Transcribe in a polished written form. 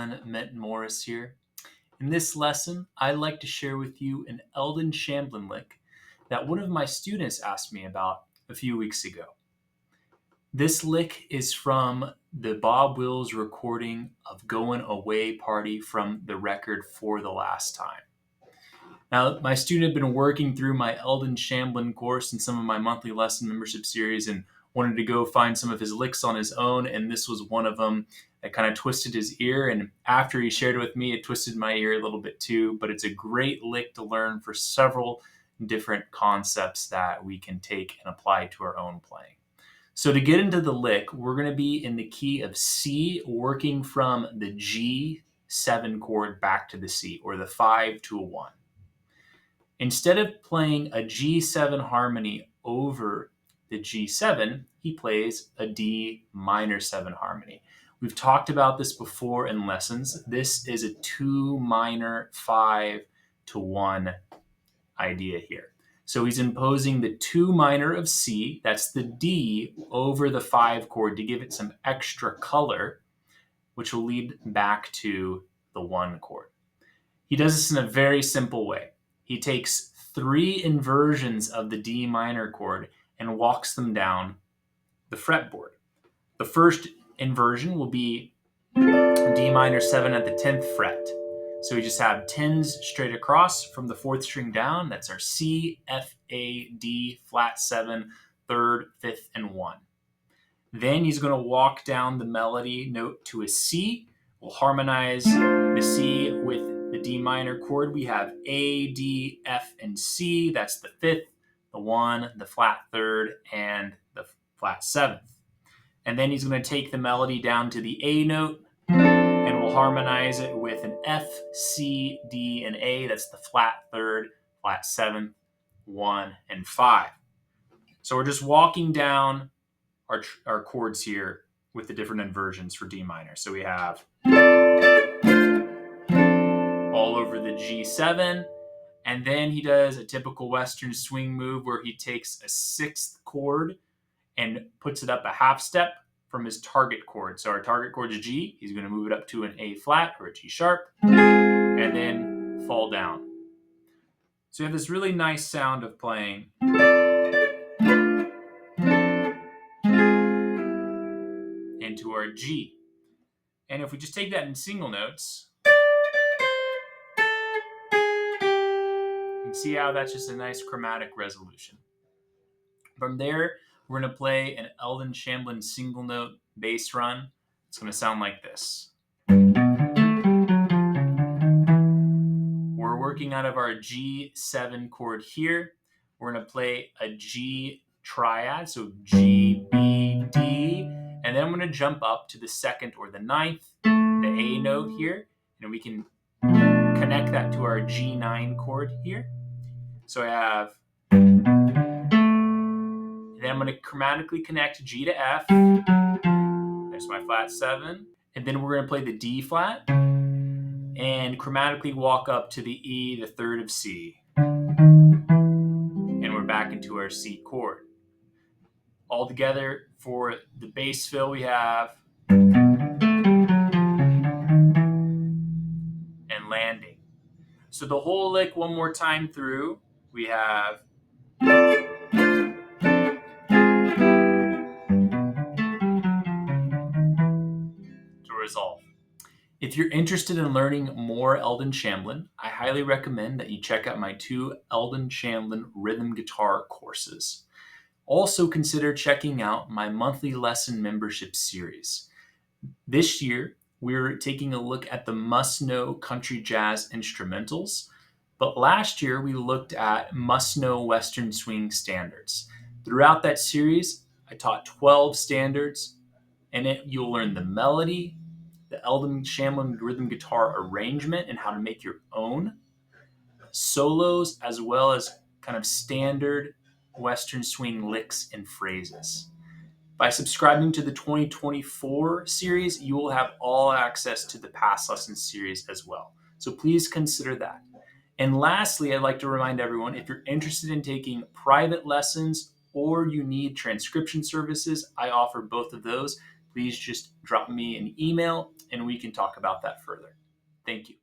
everyone, Mint Morris here. In this lesson, I'd like to share with you an Eldon Shamblin lick that one of my students asked me about a few weeks ago. This lick is from the Bob Wills recording of Going Away Party from the record For the Last Time. Now, my student had been working through my Eldon Shamblin course and some of my monthly lesson membership series and wanted to go find some of his licks on his own, and this was one of them that kind of twisted his ear. And after he shared it with me, it twisted my ear a little bit too, but it's a great lick to learn for several different concepts that we can take and apply to our own playing. So to get into the lick, we're going to be in the key of C, working from the G7 chord back to the C, or the 5 to a 1. Instead of playing a G7 harmony over the G7, he plays a D minor 7 harmony. We've talked about this before in lessons. This is a 2 minor 5 to 1 idea here. So he's imposing the 2 minor of C, that's the D, over the 5 chord to give it some extra color, which will lead back to the 1 chord. He does this in a very simple way. He takes 3 inversions of the D minor chord and walks them down the fretboard. The first inversion will be D minor 7 at the 10th fret. So we just have 10s straight across from the 4th string down. That's our C, F, A, D, flat 7, 3rd, 5th, and 1. Then he's going to walk down the melody note to a C. We'll harmonize the C with the D minor chord. We have A, D, F, and C. That's the 5th, the 1, the flat 3rd, and the flat 7th. And then he's going to take the melody down to the A note, and we'll harmonize it with an F, C, D, and A. That's the flat 3rd, flat 7th, 1, and 5. So we're just walking down our chords here with the different inversions for D minor. So we have all over the G7, and then he does a typical Western swing move where he takes a 6th chord and puts it up a half step from his target chord. So our target chord is G. He's going to move it up to an A flat or a G sharp, and then fall down. So you have this really nice sound of playing into our G. And if we just take that in single notes, you can see how that's just a nice chromatic resolution. From there, we're going to play an Eldon Shamblin single note bass run. It's going to sound like this. We're working out of our G7 chord here. We're going to play a G triad, so G, B, D, and then I'm going to jump up to the 2nd or the 9th, the A note here, and we can connect that to our G9 chord here. So I have, and then I'm going to chromatically connect G to F. There's my flat 7. And then we're going to play the D flat and chromatically walk up to the E, the 3rd of C. And we're back into our C chord. All together for the bass fill, we have and landing. So the whole lick one more time through, we have to resolve. If you're interested in learning more Eldon Shamblin, I highly recommend that you check out my 2 Eldon Shamblin rhythm guitar courses. Also consider checking out my monthly lesson membership series. This year, we're taking a look at the must-know country jazz instrumentals, but last year we looked at must-know Western swing standards. Throughout that series, I taught 12 standards. In it, you'll learn the melody, the Eldon Shamblin rhythm guitar arrangement and how to make your own, solos, as well as kind of standard Western swing licks and phrases. By subscribing to the 2024 series, you will have all access to the past lessons series as well. So please consider that. And lastly, I'd like to remind everyone, if you're interested in taking private lessons or you need transcription services, I offer both of those. please just drop me an email and we can talk about that further. Thank you.